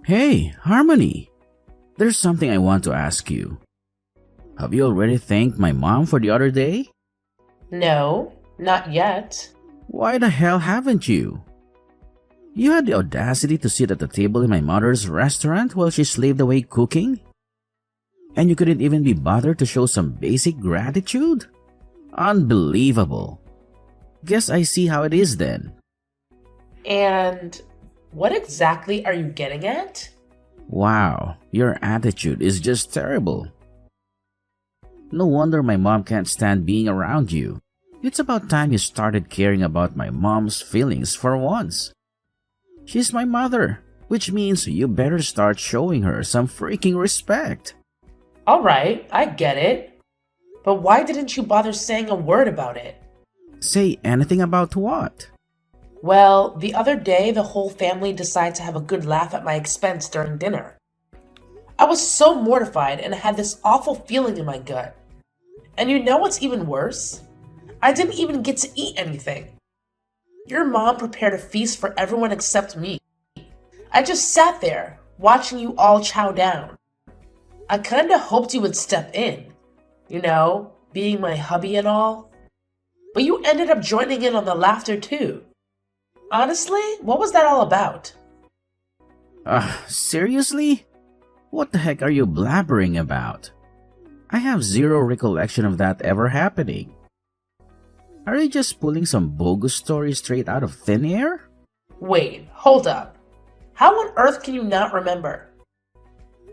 Hey, Harmony! There's something I want to ask you. Have you already thanked my mom for the other day? No, not yet. Why the hell haven't you? You had the audacity to sit at the table in my mother's restaurant while she slaved away cooking? And you couldn't even be bothered to show some basic gratitude? Unbelievable. Guess I see how it is then. And what exactly are you getting at? Wow, your attitude is just terrible. No wonder my mom can't stand being around you. It's about time you started caring about my mom's feelings for once. She's my mother, which means you better start showing her some freaking respect. Alright, I get it. But why didn't you bother saying a word about it? Say anything about what? Well, the other day the whole family decided to have a good laugh at my expense during dinner. I was so mortified and I had this awful feeling in my gut. And you know what's even worse? I didn't even get to eat anything. Your mom prepared a feast for everyone except me. I just sat there, watching you all chow down. I kinda hoped you would step in, being my hubby and all. But you ended up joining in on the laughter too. Honestly, what was that all about? Seriously? What the heck are you blabbering about? I have zero recollection of that ever happening. Are you just pulling some bogus story straight out of thin air? Wait, hold up. How on earth can you not remember?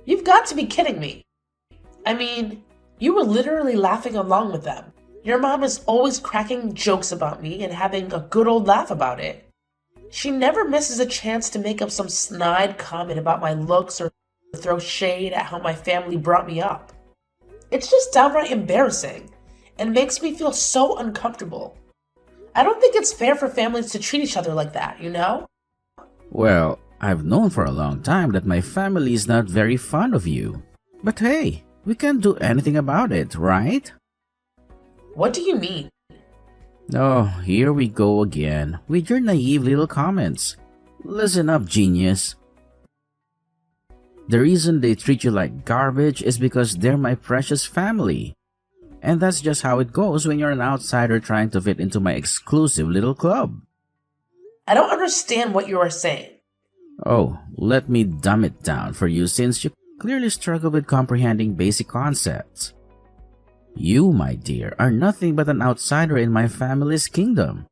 You've got to be kidding me. I mean, you were literally laughing along with them. Your mom is always cracking jokes about me and having a good old laugh about it. She never misses a chance to make up some snide comment about my looks or throw shade at how my family brought me up. It's just downright embarrassing and makes me feel so uncomfortable. I don't think it's fair for families to treat each other like that, you know? Well, I've known for a long time that my family is not very fond of you. But hey, we can't do anything about it, right? What do you mean? Oh, here we go again with your naive little comments. Listen up, genius. The reason they treat you like garbage is because they're my precious family. And that's just how it goes when you're an outsider trying to fit into my exclusive little club. I don't understand what you are saying. Oh, let me dumb it down for you since you clearly struggle with comprehending basic concepts. You, my dear, are nothing but an outsider in my family's kingdom.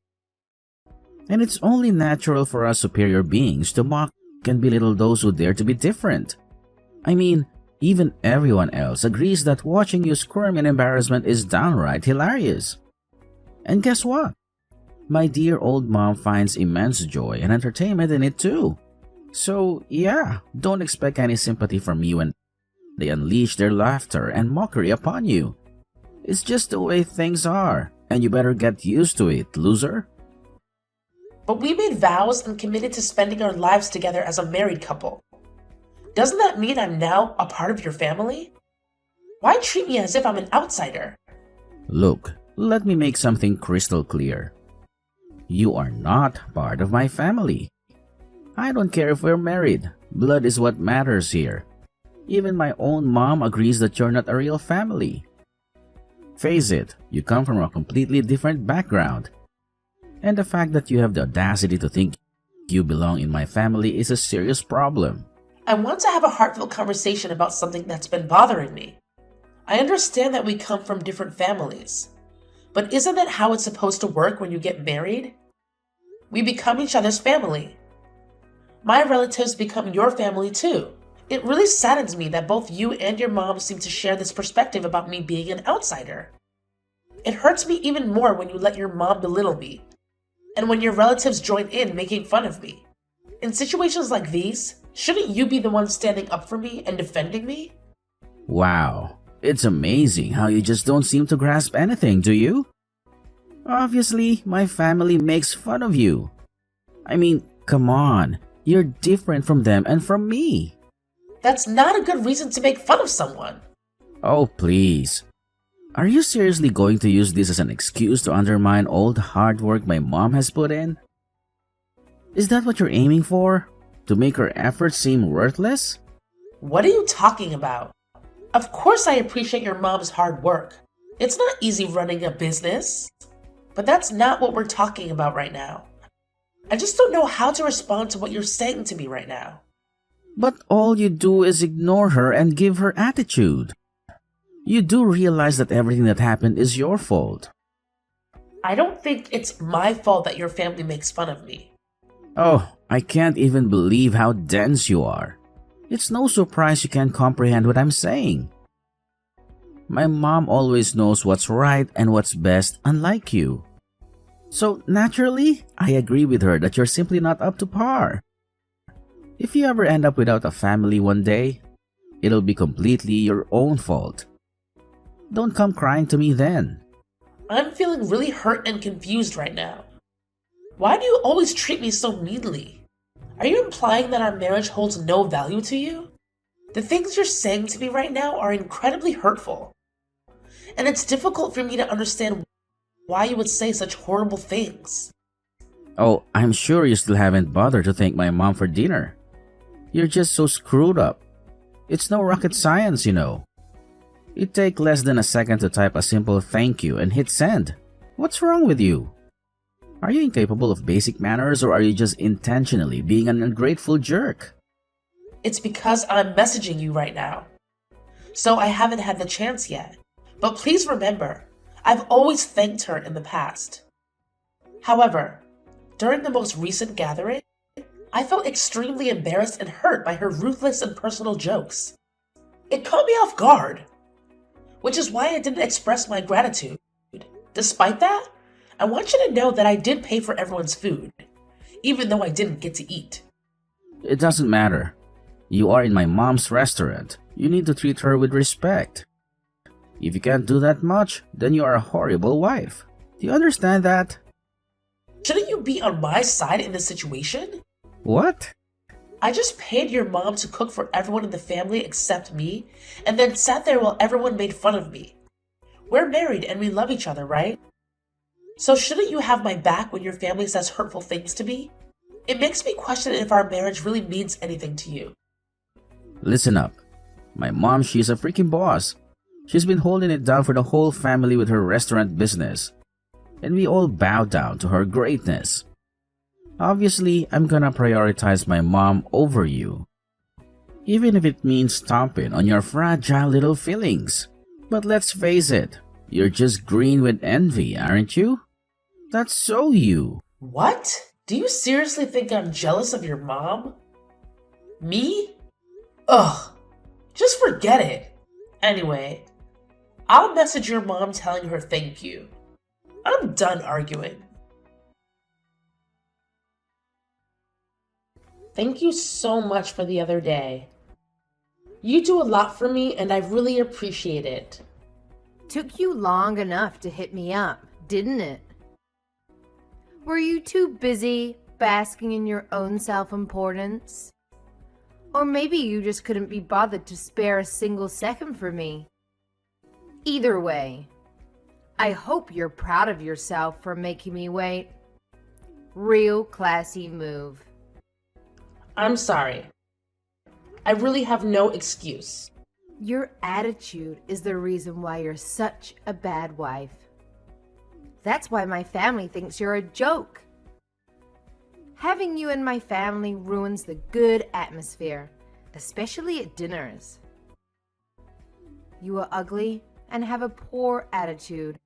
And it's only natural for us superior beings to mock and belittle those who dare to be different. I mean, even everyone else agrees that watching you squirm in embarrassment is downright hilarious. And guess what? My dear old mom finds immense joy and entertainment in it too. So yeah, don't expect any sympathy from me when they unleash their laughter and mockery upon you. It's just the way things are, and you better get used to it, loser. But we made vows and committed to spending our lives together as a married couple. Doesn't that mean I'm now a part of your family? Why treat me as if I'm an outsider? Look, let me make something crystal clear. You are not part of my family. I don't care if we're married. Blood is what matters here. Even my own mom agrees that you're not a real family. Face it, you come from a completely different background. And the fact that you have the audacity to think you belong in my family is a serious problem. I want to have a heartfelt conversation about something that's been bothering me. I understand that we come from different families. But isn't that how it's supposed to work when you get married? We become each other's family. My relatives become your family too. It really saddens me that both you and your mom seem to share this perspective about me being an outsider. It hurts me even more when you let your mom belittle me, and when your relatives join in making fun of me. In situations like these, shouldn't you be the one standing up for me and defending me? Wow, it's amazing how you just don't seem to grasp anything, do you? Obviously, my family makes fun of you. I mean, come on, you're different from them and from me. That's not a good reason to make fun of someone. Oh, please. Are you seriously going to use this as an excuse to undermine all the hard work my mom has put in? Is that what you're aiming for? To make her efforts seem worthless? What are you talking about? Of course I appreciate your mom's hard work. It's not easy running a business. But that's not what we're talking about right now. I just don't know how to respond to what you're saying to me right now. But all you do is ignore her and give her attitude. You do realize that everything that happened is your fault. I don't think it's my fault that your family makes fun of me. Oh, I can't even believe how dense you are. It's no surprise you can't comprehend what I'm saying. My mom always knows what's right and what's best, unlike you. So naturally, I agree with her that you're simply not up to par. If you ever end up without a family one day, it'll be completely your own fault. Don't come crying to me then. I'm feeling really hurt and confused right now. Why do you always treat me so meanly? Are you implying that our marriage holds no value to you? The things you're saying to me right now are incredibly hurtful. And it's difficult for me to understand why you would say such horrible things. Oh, I'm sure you still haven't bothered to thank my mom for dinner. You're just so screwed up. It's no rocket science, you know. It takes less than a second to type a simple thank you and hit send. What's wrong with you? Are you incapable of basic manners, or are you just intentionally being an ungrateful jerk? It's because I'm messaging you right now. So I haven't had the chance yet. But please remember, I've always thanked her in the past. However, during the most recent gathering, I felt extremely embarrassed and hurt by her ruthless and personal jokes. It caught me off guard, which is why I didn't express my gratitude. Despite that, I want you to know that I did pay for everyone's food, even though I didn't get to eat. It doesn't matter. You are in my mom's restaurant. You need to treat her with respect. If you can't do that much, then you are a horrible wife. Do you understand that? Shouldn't you be on my side in this situation? What? I just paid your mom to cook for everyone in the family except me, and then sat there while everyone made fun of me. We're married and we love each other, right? So shouldn't you have my back when your family says hurtful things to me? It makes me question if our marriage really means anything to you. Listen up. My mom, she's a freaking boss. She's been holding it down for the whole family with her restaurant business. And we all bow down to her greatness. Obviously, I'm gonna prioritize my mom over you. Even if it means stomping on your fragile little feelings. But let's face it, you're just green with envy, aren't you? That's so you. What? Do you seriously think I'm jealous of your mom? Me? Ugh. Just forget it. Anyway, I'll message your mom telling her thank you. I'm done arguing. Thank you so much for the other day. You do a lot for me and I really appreciate it. Took you long enough to hit me up, didn't it? Were you too busy basking in your own self-importance? Or maybe you just couldn't be bothered to spare a single second for me. Either way, I hope you're proud of yourself for making me wait. Real classy move. I'm sorry. I really have no excuse. Your attitude is the reason why you're such a bad wife. That's why my family thinks you're a joke. Having you in my family ruins the good atmosphere, especially at dinners. You are ugly and have a poor attitude.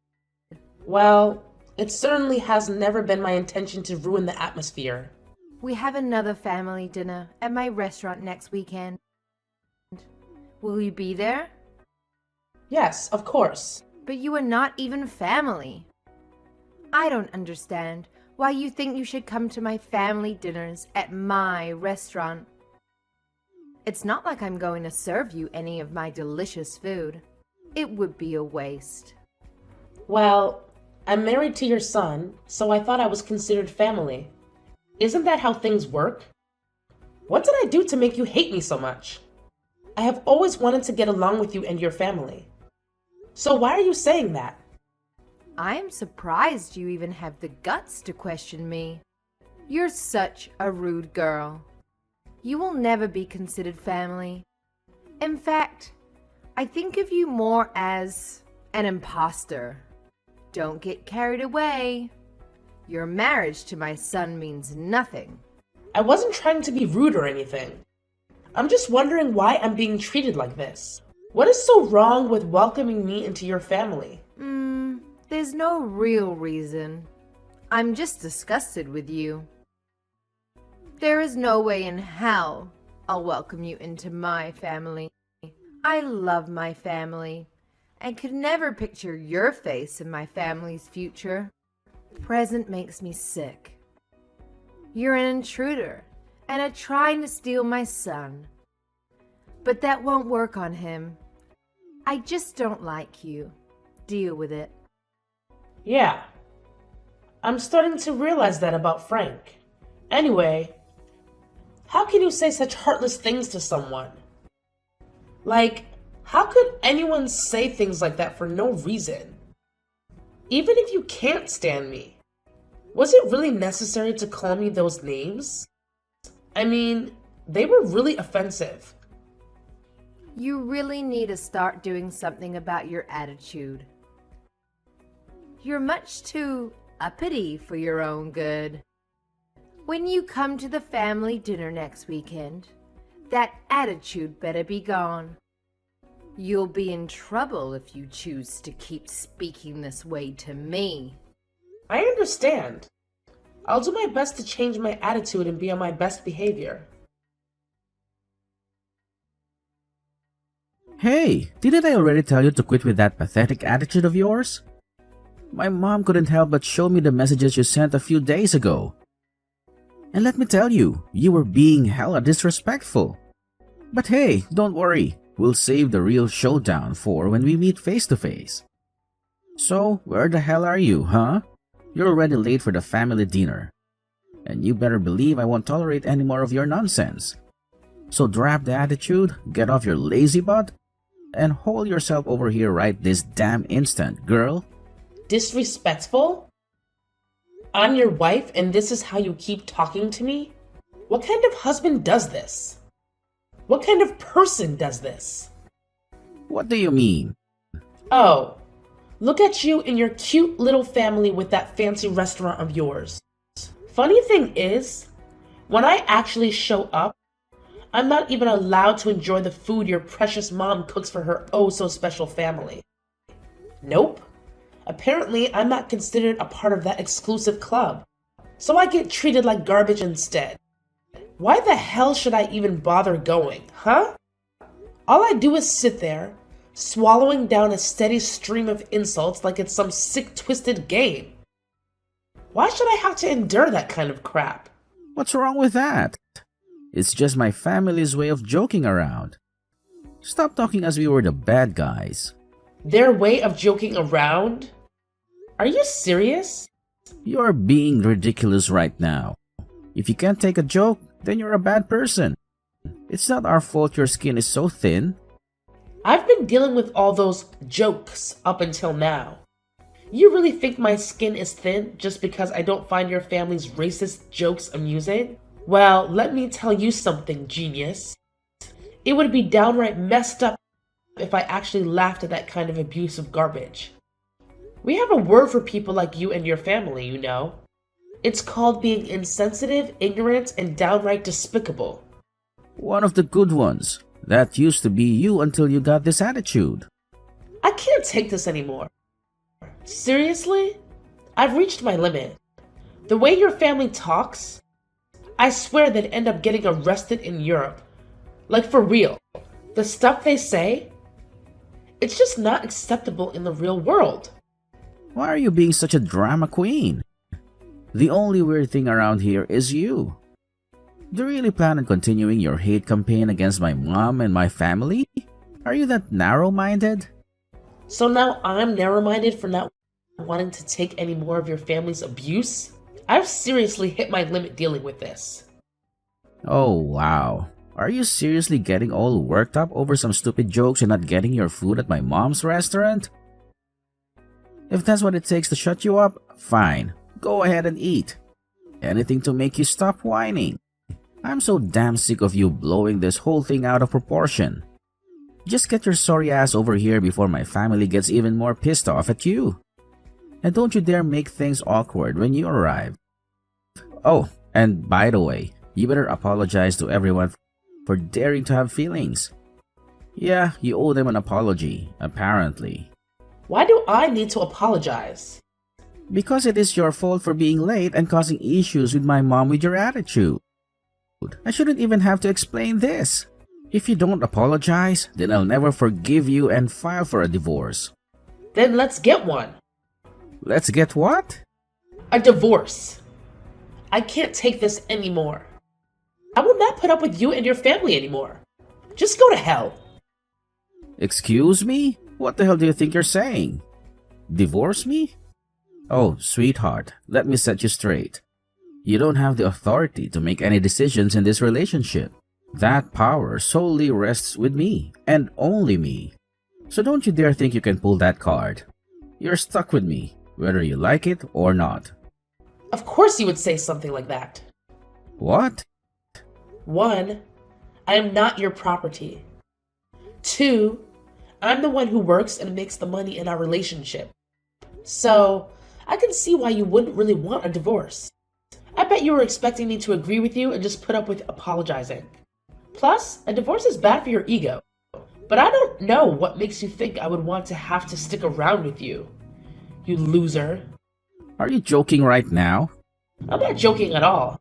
Well, it certainly has never been my intention to ruin the atmosphere. We have another family dinner at my restaurant next weekend. Will you be there? Yes, of course. But you are not even family. I don't understand why you think you should come to my family dinners at my restaurant. It's not like I'm going to serve you any of my delicious food. It would be a waste. Well, I'm married to your son, so I thought I was considered family. Isn't that how things work? What did I do to make you hate me so much? I have always wanted to get along with you and your family. So why are you saying that? I am surprised you even have the guts to question me. You're such a rude girl. You will never be considered family. In fact, I think of you more as an imposter. Don't get carried away. Your marriage to my son means nothing. I wasn't trying to be rude or anything. I'm just wondering why I'm being treated like this. What is so wrong with welcoming me into your family? There's no real reason. I'm just disgusted with you. There is no way in hell I'll welcome you into my family. I love my family and could never picture your face in my family's future. Present makes me sick. You're an intruder and are trying to steal my son. But that won't work on him. I just don't like you. Deal with it. Yeah. I'm starting to realize that about Frank. Anyway, how can you say such heartless things to someone? Like, how could anyone say things like that for no reason? Even if you can't stand me, was it really necessary to call me those names? I mean, they were really offensive. You really need to start doing something about your attitude. You're much too uppity for your own good. When you come to the family dinner next weekend, that attitude better be gone. You'll be in trouble if you choose to keep speaking this way to me. I understand. I'll do my best to change my attitude and be on my best behavior. Hey, didn't I already tell you to quit with that pathetic attitude of yours? My mom couldn't help but show me the messages you sent a few days ago. And let me tell you, you were being hella disrespectful. But hey, don't worry, we'll save the real showdown for when we meet face to face. So, where the hell are you, huh? You're already late for the family dinner. And you better believe I won't tolerate any more of your nonsense. So drop the attitude, get off your lazy butt, and haul yourself over here right this damn instant, girl. Disrespectful? I'm your wife and this is how you keep talking to me? What kind of husband does this? What kind of person does this? What do you mean? Oh, look at you and your cute little family with that fancy restaurant of yours. Funny thing is, when I actually show up, I'm not even allowed to enjoy the food your precious mom cooks for her oh-so-special family. Nope. Apparently, I'm not considered a part of that exclusive club, so I get treated like garbage instead. Why the hell should I even bother going, huh? All I do is sit there, swallowing down a steady stream of insults like it's some sick, twisted game. Why should I have to endure that kind of crap? What's wrong with that? It's just my family's way of joking around. Stop talking as we were the bad guys. Their way of joking around? Are you serious? You're being ridiculous right now. If you can't take a joke, then you're a bad person. It's not our fault your skin is so thin. I've been dealing with all those jokes up until now. You really think my skin is thin just because I don't find your family's racist jokes amusing? Well, let me tell you something, genius. It would be downright messed up if I actually laughed at that kind of abusive garbage. We have a word for people like you and your family, you know. It's called being insensitive, ignorant, and downright despicable. One of the good ones. That used to be you until you got this attitude. I can't take this anymore. Seriously? I've reached my limit. The way your family talks, I swear they'd end up getting arrested in Europe. Like for real. The stuff they say, it's just not acceptable in the real world. Why are you being such a drama queen? The only weird thing around here is you. Do you really plan on continuing your hate campaign against my mom and my family? Are you that narrow-minded? So now I'm narrow-minded for not wanting to take any more of your family's abuse? I've seriously hit my limit dealing with this. Oh, wow. Are you seriously getting all worked up over some stupid jokes and not getting your food at my mom's restaurant? If that's what it takes to shut you up, fine. Go ahead and eat. Anything to make you stop whining. I'm so damn sick of you blowing this whole thing out of proportion. Just get your sorry ass over here before my family gets even more pissed off at you. And don't you dare make things awkward when you arrive. Oh, and by the way, you better apologize to everyone for daring to have feelings. Yeah, you owe them an apology, apparently. Why do I need to apologize? Because it is your fault for being late and causing issues with my mom with your attitude. I shouldn't even have to explain this. If you don't apologize, then I'll never forgive you and file for a divorce. Then let's get one. Let's get what? A divorce. I can't take this anymore. I will not put up with you and your family anymore. Just go to hell. Excuse me? What the hell do you think you're saying? Divorce me? Oh, sweetheart, let me set you straight. You don't have the authority to make any decisions in this relationship. That power solely rests with me, and only me. So don't you dare think you can pull that card. You're stuck with me, whether you like it or not. Of course you would say something like that. What? 1. I am not your property. 2. I'm the one who works and makes the money in our relationship. So, I can see why you wouldn't really want a divorce. I bet you were expecting me to agree with you and just put up with apologizing. Plus, a divorce is bad for your ego. But I don't know what makes you think I would want to have to stick around with you. You loser. Are you joking right now? I'm not joking at all.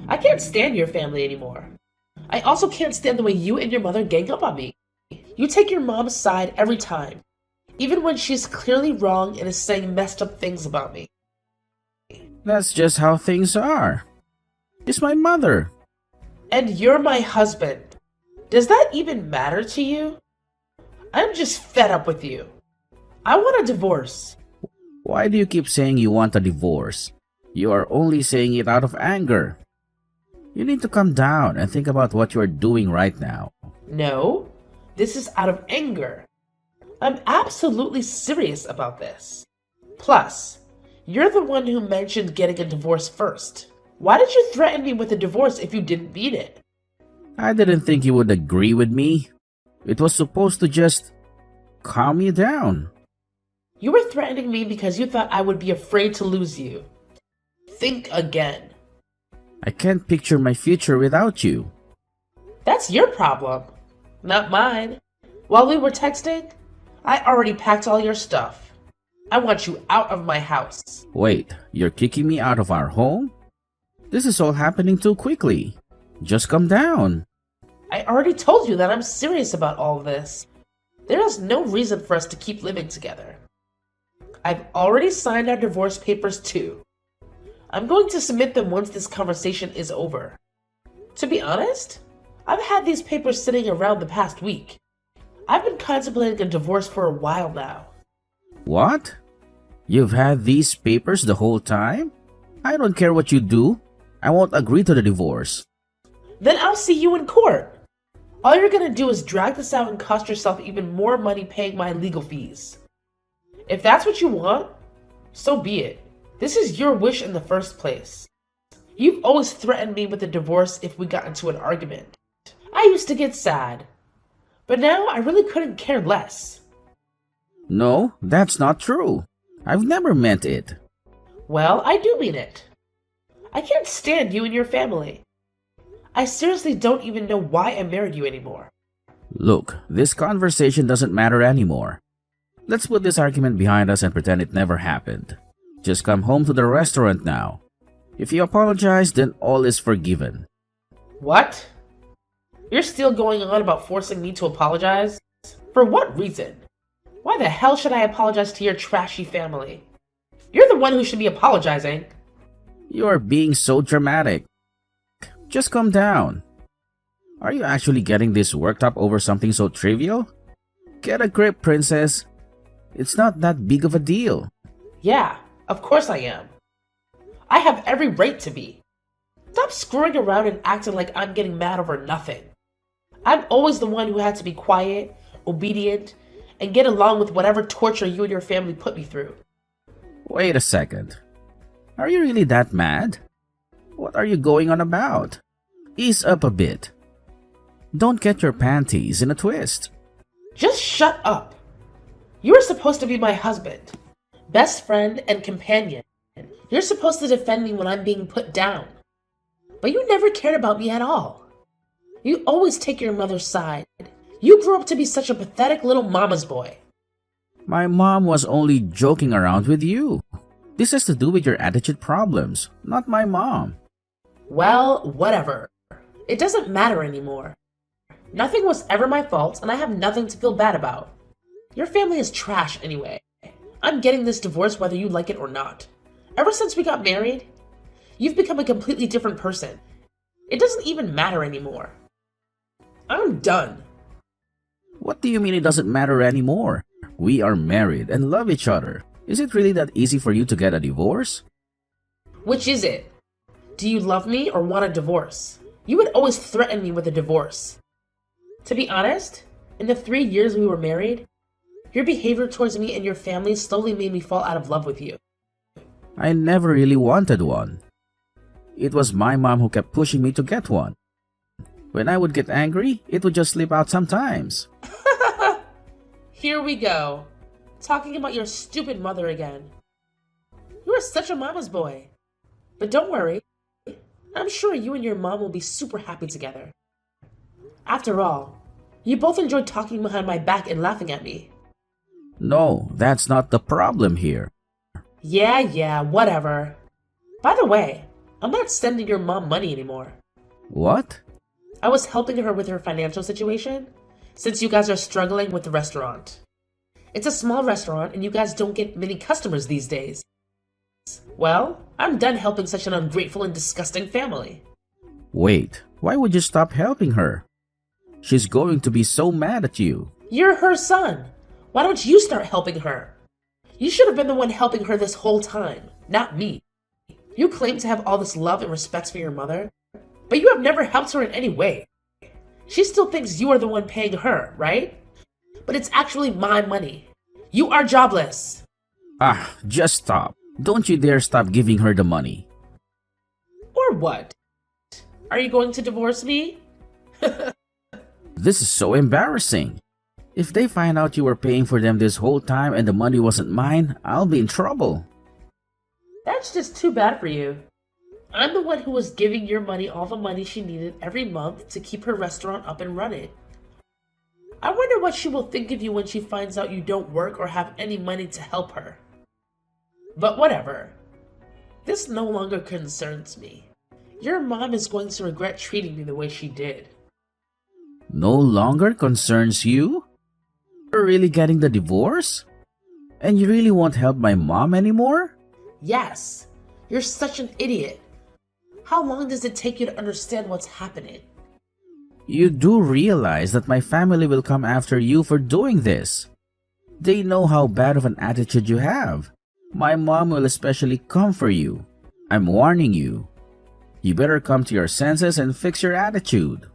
I can't stand your family anymore. I also can't stand the way you and your mother gang up on me. You take your mom's side every time, even when she's clearly wrong and is saying messed up things about me. That's just how things are. She's my mother. And you're my husband. Does that even matter to you? I'm just fed up with you. I want a divorce. Why do you keep saying you want a divorce? You are only saying it out of anger. You need to calm down and think about what you are doing right now. No, this is out of anger. I'm absolutely serious about this. Plus, you're the one who mentioned getting a divorce first. Why did you threaten me with a divorce if you didn't mean it? I didn't think you would agree with me. It was supposed to just calm you down. You were threatening me because you thought I would be afraid to lose you. Think again. I can't picture my future without you. That's your problem, not mine. While we were texting, I already packed all your stuff. I want you out of my house. Wait, you're kicking me out of our home? This is all happening too quickly. Just calm down. I already told you that I'm serious about all of this. There is no reason for us to keep living together. I've already signed our divorce papers too. I'm going to submit them once this conversation is over. To be honest, I've had these papers sitting around the past week. I've been contemplating a divorce for a while now. What? You've had these papers the whole time? I don't care what you do. I won't agree to the divorce. Then I'll see you in court. All you're gonna do is drag this out and cost yourself even more money paying my legal fees. If that's what you want, so be it. This is your wish in the first place. You've always threatened me with a divorce if we got into an argument. I used to get sad, but now I really couldn't care less. No, that's not true. I've never meant it. Well, I do mean it. I can't stand you and your family. I seriously don't even know why I married you anymore. Look, this conversation doesn't matter anymore. Let's put this argument behind us and pretend it never happened. Just come home to the restaurant now. If you apologize, then all is forgiven. What? You're still going on about forcing me to apologize? For what reason? Why the hell should I apologize to your trashy family? You're the one who should be apologizing. You are being so dramatic. Just calm down. Are you actually getting this worked up over something so trivial? Get a grip, princess. It's not that big of a deal. Yeah, of course I am. I have every right to be. Stop screwing around and acting like I'm getting mad over nothing. I'm always the one who had to be quiet, obedient, and get along with whatever torture you and your family put me through. Wait a second. Are you really that mad? What are you going on about? Ease up a bit. Don't get your panties in a twist. Just shut up. You are supposed to be my husband, best friend, and companion. You're supposed to defend me when I'm being put down. But you never cared about me at all. You always take your mother's side. You grew up to be such a pathetic little mama's boy. My mom was only joking around with you. This has to do with your attitude problems, not my mom. Well, whatever. It doesn't matter anymore. Nothing was ever my fault, and I have nothing to feel bad about. Your family is trash anyway. I'm getting this divorce whether you like it or not. Ever since we got married, you've become a completely different person. It doesn't even matter anymore. I'm done. What do you mean it doesn't matter anymore? We are married and love each other. Is it really that easy for you to get a divorce? Which is it? Do you love me or want a divorce? You would always threaten me with a divorce. To be honest, in the 3 years we were married, your behavior towards me and your family slowly made me fall out of love with you. I never really wanted one. It was my mom who kept pushing me to get one. When I would get angry, it would just slip out sometimes. Here we go. Talking about your stupid mother again. You are such a mama's boy. But don't worry. I'm sure you and your mom will be super happy together. After all, you both enjoyed talking behind my back and laughing at me. No, that's not the problem here. Yeah, whatever. By the way, I'm not sending your mom money anymore. What? I was helping her with her financial situation, since you guys are struggling with the restaurant. It's a small restaurant and you guys don't get many customers these days. Well, I'm done helping such an ungrateful and disgusting family. Wait, why would you stop helping her? She's going to be so mad at you. You're her son. Why don't you start helping her? You should have been the one helping her this whole time, not me. You claim to have all this love and respect for your mother, but you have never helped her in any way. She still thinks you are the one paying her, right? But it's actually my money. You are jobless. Ah, just stop. Don't you dare stop giving her the money. Or what? Are you going to divorce me? This is so embarrassing. If they find out you were paying for them this whole time and the money wasn't mine, I'll be in trouble. That's just too bad for you. I'm the one who was giving your money all the money she needed every month to keep her restaurant up and running. I wonder what she will think of you when she finds out you don't work or have any money to help her. But whatever. This no longer concerns me. Your mom is going to regret treating me the way she did. No longer concerns you? You're really getting the divorce? And you really won't help my mom anymore? Yes. You're such an idiot. How long does it take you to understand what's happening? You do realize that my family will come after you for doing this. They know how bad of an attitude you have. My mom will especially come for you. I'm warning you. You better come to your senses and fix your attitude.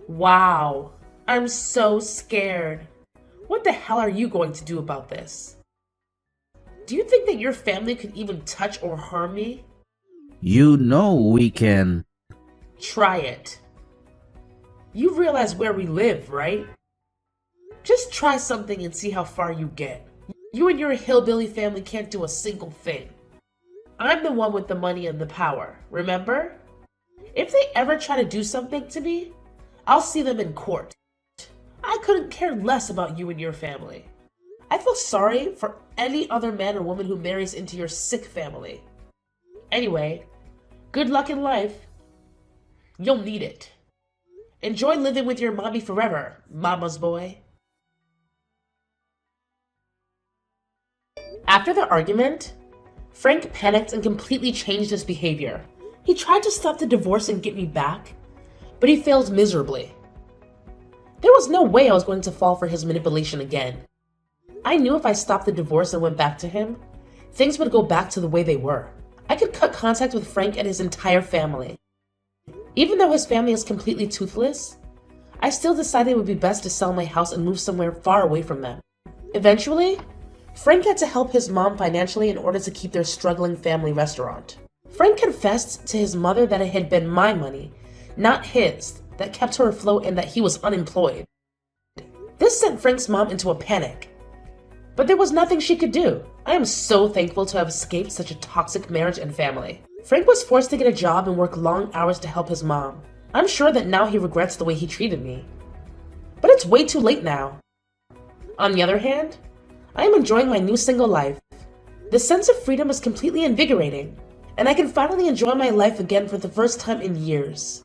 Wow. I'm so scared. What the hell are you going to do about this? Do you think that your family could even touch or harm me? You know we can... Try it. You realize where we live, right? Just try something and see how far you get. You and your hillbilly family can't do a single thing. I'm the one with the money and the power, remember? If they ever try to do something to me, I'll see them in court. I couldn't care less about you and your family. I feel sorry for any other man or woman who marries into your sick family. Anyway, good luck in life. You'll need it. Enjoy living with your mommy forever, mama's boy. After the argument, Frank panicked and completely changed his behavior. He tried to stop the divorce and get me back, but he failed miserably. There was no way I was going to fall for his manipulation again. I knew if I stopped the divorce and went back to him, things would go back to the way they were. I could cut contact with Frank and his entire family. Even though his family is completely toothless, I still decided it would be best to sell my house and move somewhere far away from them. Eventually, Frank had to help his mom financially in order to keep their struggling family restaurant. Frank confessed to his mother that it had been my money not his, that kept her afloat and that he was unemployed. This sent Frank's mom into a panic. But there was nothing she could do. I am so thankful to have escaped such a toxic marriage and family. Frank was forced to get a job and work long hours to help his mom. I'm sure that now he regrets the way he treated me. But it's way too late now. On the other hand, I am enjoying my new single life. The sense of freedom is completely invigorating, and I can finally enjoy my life again for the first time in years.